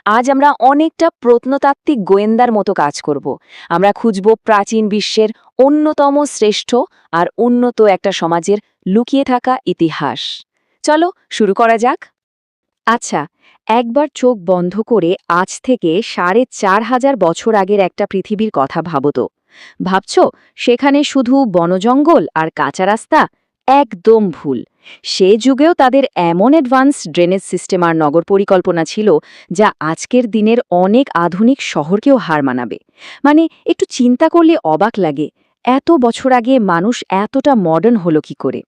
আজ আমরা অনেকটা প্রত্নতাত্ত্বিক গোয়েন্দার মতো কাজ করব। আমরা খুঁজব প্রাচীন বিশ্বের অন্যতম শ্রেষ্ঠ আর উন্নত একটা সমাজের লুকিয়ে থাকা ইতিহাস। চলো শুরু করা যাক। আচ্ছা, একবার চোখ বন্ধ করে আজ থেকে ৪,৫০০ বছর আগের একটা পৃথিবীর কথা ভাবো তো। ভাবছ সেখানে শুধু বনজঙ্গল আর কাঁচা রাস্তা? একদম ভুল। সে যুগেও তাদের এমন অ্যাডভান্স ড্রেনেজ সিস্টেম আর নগর পরিকল্পনা ছিল যা আজকের দিনের অনেক আধুনিক শহরকেও হার মানাবে। মানে একটু চিন্তা করলে অবাক লাগে, এত বছর আগে মানুষ এতটা মডার্ন হলো কি করে।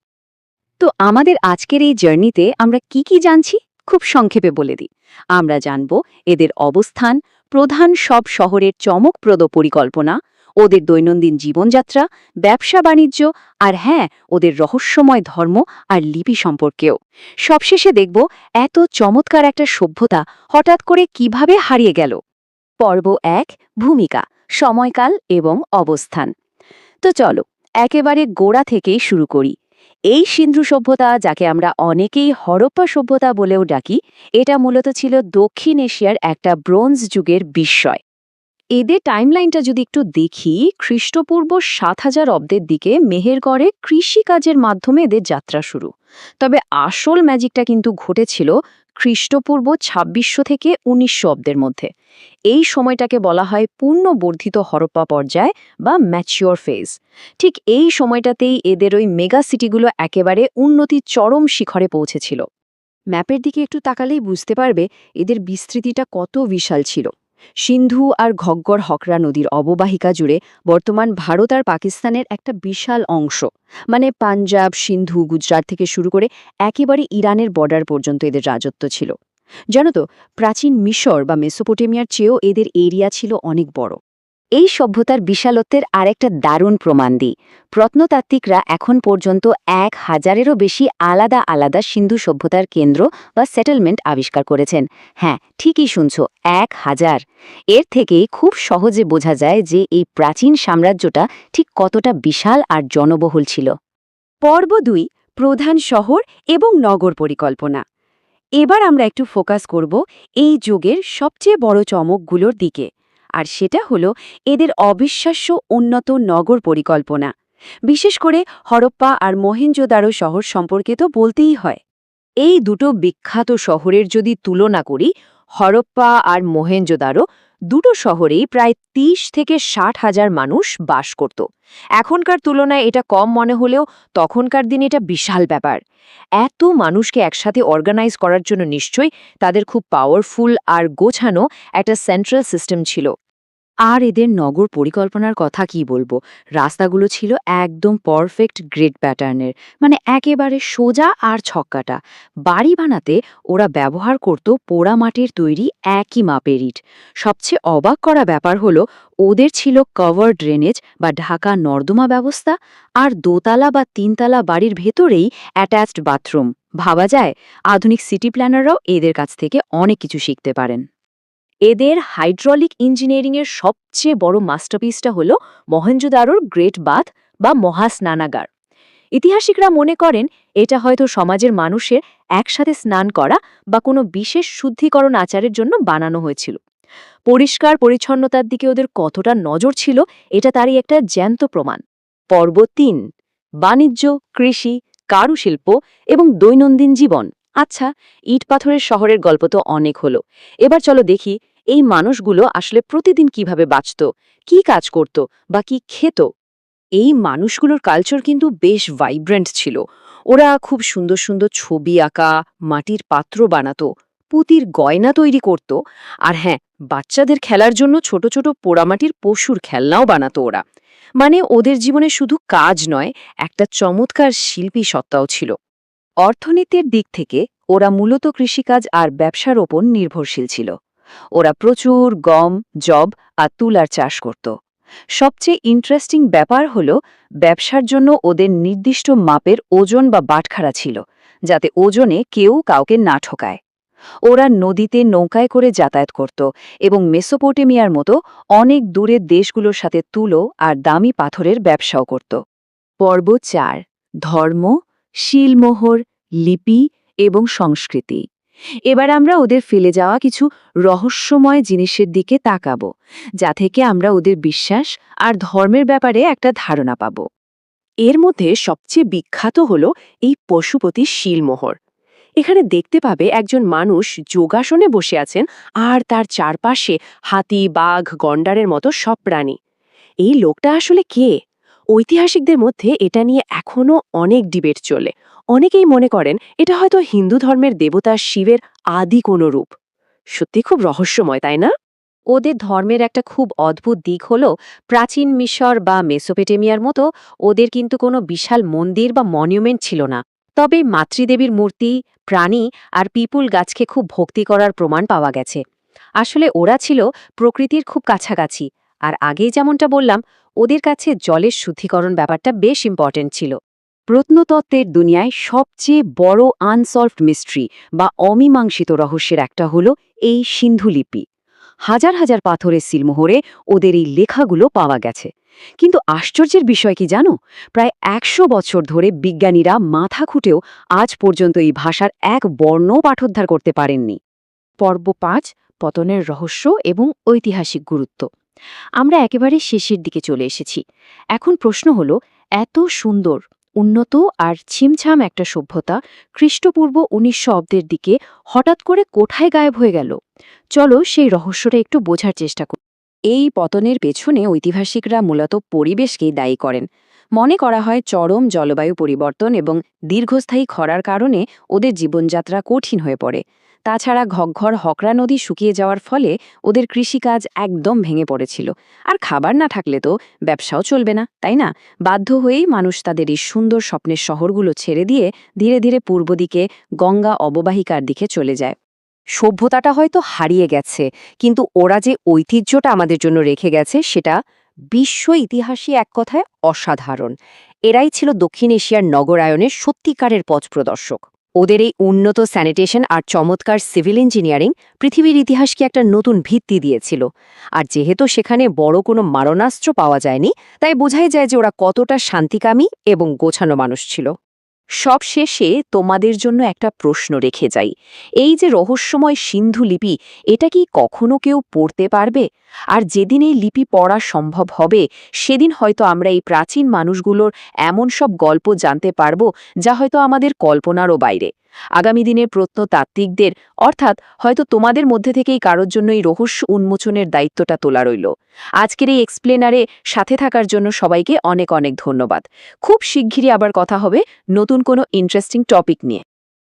তো আমাদের আজকের এই জার্নিতে আমরা কি জানছি খুব সংক্ষেপে বলে দিই। আমরা জানব এদের অবস্থান, প্রধান সব শহরের চমকপ্রদ পরিকল্পনা, ওদের দৈনন্দিন জীবনযাত্রা, ব্যবসা বাণিজ্য, আর হ্যাঁ, ওদের রহস্যময় ধর্ম আর লিপি সম্পর্কেও। সবশেষে দেখব এত চমৎকার একটা সভ্যতা হঠাৎ করে কিভাবে হারিয়ে গেল। পর্ব ১, ভূমিকা, সময়কাল এবং অবস্থান। তো চলো একেবারে গোড়া থেকেই শুরু করি। এই সিন্ধু সভ্যতা, যাকে আমরা অনেকেই হরপ্পা সভ্যতা বলেও ডাকি, এটা মূলত ছিল দক্ষিণ এশিয়ার একটা ব্রোঞ্জ যুগের বিস্ময়। এদের টাইমলাইনটা যদি একটু দেখি, খ্রিস্টপূর্ব ৭,০০০ অব্দের দিকে মেহেরগড়ে কৃষিকাজের মাধ্যমে এদের যাত্রা শুরু। তবে আসল ম্যাজিকটা কিন্তু ঘটেছিল খ্রিস্টপূর্ব ২৬০০ থেকে ১৯০০ অব্দের মধ্যে। এই সময়টাকে বলা হয় পূর্ণবর্ধিত হরপ্পা পর্যায় বা ম্যাচিওর ফেজ। ঠিক এই সময়টাতেই এদের ওই মেগা সিটিগুলো একেবারে উন্নতির চরম শিখরে পৌঁছেছিল। ম্যাপের দিকে একটু তাকালেই বুঝতে পারবে এদের বিস্তৃতিটা কত বিশাল ছিল। সিন্ধু আর ঘগ্গর হকরা নদীর অববাহিকা জুড়ে বর্তমান ভারত আর পাকিস্তানের একটা বিশাল অংশ, মানে পাঞ্জাব, সিন্ধু, গুজরাট থেকে শুরু করে একেবারে ইরানের বর্ডার পর্যন্ত এদের রাজত্ব ছিল। জানো তো, প্রাচীন মিশর বা মেসোপটেমিয়ার চেয়েও এদের এরিয়া ছিল অনেক বড়। এই সভ্যতার বিশালত্বের আরেকটা দারুণ প্রমাণ দিই। প্রত্নতাত্ত্বিকরা এখন পর্যন্ত ১,০০০-এরও বেশি আলাদা আলাদা সিন্ধু সভ্যতার কেন্দ্র বা সেটেলমেন্ট আবিষ্কার করেছেন। হ্যাঁ, ঠিকই শুনছ, ১,০০০। এর থেকেই খুব সহজে বোঝা যায় যে এই প্রাচীন সাম্রাজ্যটা ঠিক কতটা বিশাল আর জনবহুল ছিল। পর্ব ২, প্রধান শহর এবং নগর পরিকল্পনা। এবার আমরা একটু ফোকাস করব এই যুগের সবচেয়ে বড় চমকগুলোর দিকে। আর সেটা হলো এদের অবিশ্বাস্য উন্নত নগর পরিকল্পনা। বিশেষ করে হরপ্পা আর মহেঞ্জোদারো শহর সম্পর্কে তো বলতেই হয়। এই দুটো বিখ্যাত শহরের যদি তুলনা করি, হরপ্পা আর মহেঞ্জোদারো দুটো শহরেই প্রায় ৩০ থেকে ৬০,০০০ মানুষ বাস করত। এখনকার তুলনায় এটা কম মনে হলেও তখনকার দিনে এটা বিশাল ব্যাপার। এত মানুষকে একসাথে অর্গানাইজ করার জন্য নিশ্চয়ই তাদের খুব পাওয়ারফুল আর গোছানো একটা সেন্ট্রাল সিস্টেম ছিল। আর এদের নগর পরিকল্পনার কথা কি বলবো, রাস্তাগুলো ছিল একদম পারফেক্ট গ্রিড প্যাটার্নের, মানে একেবারে সোজা আর ছক্কাটা। বাড়ি বানাতে ওরা ব্যবহার করত পোড়া মাটির তৈরি একই মাপের ইট। সবচেয়ে অবাক করা ব্যাপার হলো ওদের ছিল কভার ড্রেনেজ বা ঢাকা নর্দমা ব্যবস্থা, আর দোতলা বা তিনতলা বাড়ির ভেতরেই অ্যাটাচড বাথরুম। ভাবা যায় আধুনিক সিটি প্ল্যানাররাও এদের কাছ থেকে অনেক কিছু শিখতে পারেন। এদের হাইড্রোলিক ইঞ্জিনিয়ারিংয়ের সবচেয়ে বড় মাস্টারপিসটা হল মহেঞ্জোদারোর গ্রেট বাথ বা মহাস্নানাগার। ইতিহাসিকরা মনে করেন এটা হয়তো সমাজের মানুষের একসাথে স্নান করা বা কোনো বিশেষ শুদ্ধিকরণ আচারের জন্য বানানো হয়েছিল। পরিষ্কার পরিচ্ছন্নতার দিকে ওদের কতটা নজর ছিল এটা তারই একটা জ্যান্ত প্রমাণ। পর্ব ৩, বাণিজ্য, কৃষি, কারুশিল্প এবং দৈনন্দিন জীবন। আচ্ছা, ইট পাথরের শহরের গল্প তো অনেক হলো। এবার চলো দেখি এই মানুষগুলো আসলে প্রতিদিন কিভাবে বাঁচত, কি কাজ করত বা কি খেত। এই মানুষগুলোর কালচার কিন্তু বেশ ভাইব্রেন্ট ছিল। ওরা খুব সুন্দর সুন্দর ছবি আঁকা, মাটির পাত্র বানাতো, পুঁতির গয়না তৈরি করত, আর হ্যাঁ, বাচ্চাদের খেলার জন্য ছোট ছোট পোড়ামাটির পশুর খেলনাও বানাতো ওরা। মানে ওদের জীবনে শুধু কাজ নয়, একটা চমৎকার শিল্পী সত্তাও ছিল। অর্থনীতির দিক থেকে ওরা মূলত কৃষিকাজ আর ব্যবসার ওপর নির্ভরশীল ছিল। ওরা প্রচুর গম, যব আর তুলার চাষ করত। সবচেয়ে ইন্টারেস্টিং ব্যাপার হল ব্যবসার জন্য ওদের নির্দিষ্ট মাপের ওজন বা বাটখারা ছিল, যাতে ওজনে কেউ কাউকে না ঠকায়। ওরা নদীতে নৌকায় করে যাতায়াত করত এবং মেসোপটেমিয়ার মতো অনেক দূরের দেশগুলোর সাথে তুলো আর দামি পাথরের ব্যবসাও করত। পর্ব ৪, ধর্ম, শিলমোহর, লিপি এবং সংস্কৃতি। এবার আমরা ওদের ফেলে যাওয়া কিছু রহস্যময় জিনিসের দিকে তাকাবো, যা থেকে আমরা ওদের বিশ্বাস আর ধর্মের ব্যাপারে একটা ধারণা পাব। এর মধ্যে সবচেয়ে বিখ্যাত হলো এই পশুপতি শিলমোহর। এখানে দেখতে পাবে একজন মানুষ যোগাসনে বসে আছেন, আর তার চারপাশে হাতি, বাঘ, গন্ডারের মতো সব প্রাণী। এই লোকটা আসলে কে? ঐতিহাসিকদের মধ্যে এটা নিয়ে এখনো অনেক ডিবেট চলে। অনেকেই মনে করেন এটা হয়তো হিন্দু ধর্মের দেবতা শিবের আদি কোনো রূপ। সত্যি খুব রহস্যময়, তাই না? ওদের ধর্মের একটা খুব অদ্ভুত দিক হলো, প্রাচীন মিশর বা মেসোপটেমিয়ার মতো ওদের কিন্তু কোনো বিশাল মন্দির বা মনিউমেন্ট ছিল না। তবে মাতৃদেবীর মূর্তি, প্রাণী আর পিপুল গাছকে খুব ভক্তি করার প্রমাণ পাওয়া গেছে। আসলে ওরা ছিল প্রকৃতির খুব কাছাকাছি। আর আগেই যেমনটা বললাম, ওদের কাছে জলের শুদ্ধিকরণ ব্যাপারটা বেশ ইম্পর্টেন্ট ছিল। প্রত্নতত্ত্বের দুনিয়ায় সবচেয়ে বড় আনসলভড মিস্ট্রি বা অমীমাংসিত রহস্যের একটা হলো এই সিন্ধু লিপি। হাজার হাজার পাথরের সিলমোহরে ওদের এই লেখাগুলো পাওয়া গেছে। কিন্তু আশ্চর্যের বিষয় কি জানো? প্রায় ১০০ বছর ধরে বিজ্ঞানীরা মাথা খুঁটেও আজ পর্যন্ত এই ভাষার এক বর্ণও পাঠোদ্ধার করতে পারেননি। পর্ব ৫, পতনের রহস্য এবং ঐতিহাসিক গুরুত্ব। আমরা একেবারে শেষের দিকে চলে এসেছি। এখন প্রশ্ন হলো, এত সুন্দর, উন্নত আর ছিমছাম একটা সভ্যতা খ্রিস্টপূর্ব ১৯০০ অব্দের দিকে হঠাৎ করে কোথায় গায়েব হয়ে গেল? চলো সেই রহস্যটা একটু বোঝার চেষ্টা করি। এই পতনের পেছনে ঐতিহাসিকরা মূলত পরিবেশকেই দায়ী করেন। মনে করা হয় চরম জলবায়ু পরিবর্তন এবং দীর্ঘস্থায়ী খরার কারণে ওদের জীবনযাত্রা কঠিন হয়ে পড়ে। তাছাড়া ঘগ্ঘর হকরা নদী শুকিয়ে যাওয়ার ফলে ওদের কৃষিকাজ একদম ভেঙে পড়েছিল। আর খাবার না থাকলে তো ব্যবসাও চলবে না, তাই না? বাধ্য হয়েই মানুষ তাদের এই সুন্দর স্বপ্নের শহরগুলো ছেড়ে দিয়ে ধীরে ধীরে পূর্ব দিকে গঙ্গা অববাহিকার দিকে চলে যায়। সভ্যতাটা হয়তো হারিয়ে গেছে, কিন্তু ওরা যে ঐতিহ্যটা আমাদের জন্য রেখে গেছে সেটা বিশ্ব ইতিহাসে এক কথায় অসাধারণ। এরাই ছিল দক্ষিণ এশিয়ার নগরায়নের সত্যিকারের পথপ্রদর্শক। ওদের এই উন্নত স্যানিটেশন আর চমৎকার সিভিল ইঞ্জিনিয়ারিং পৃথিবীর ইতিহাসকে একটা নতুন ভিত্তি দিয়েছিল। আর যেহেতু সেখানে বড় কোনো মারণাস্ত্র পাওয়া যায়নি, তাই বোঝাই যায় যে ওরা কতটা শান্তিকামী এবং গোছানো মানুষ ছিল। সব শেষে তোমাদের জন্য একটা প্রশ্ন রেখে যাই। এই যে রহস্যময় সিন্ধু লিপি, এটা কি কখনো কেউ পড়তে পারবে? আর যেদিন এই লিপি পড়া সম্ভব হবে, সেদিন হয়তো আমরা এই প্রাচীন মানুষগুলোর এমন সব গল্প জানতে পারব যা হয়তো আমাদের কল্পনারও বাইরে। আগামী দিনের প্রত্নতাত্ত্বিকদের, অর্থাৎ হয়তো তোমাদের মধ্যে থেকেই কারোর জন্য এই রহস্য উন্মোচনের দায়িত্বটা তোলা রইল। আজকের এই এক্সপ্লেনারে সাথে থাকার জন্য সবাইকে অনেক অনেক ধন্যবাদ। খুব শিগগিরই আবার কথা হবে নতুন কোনো ইন্টারেস্টিং টপিক নিয়ে।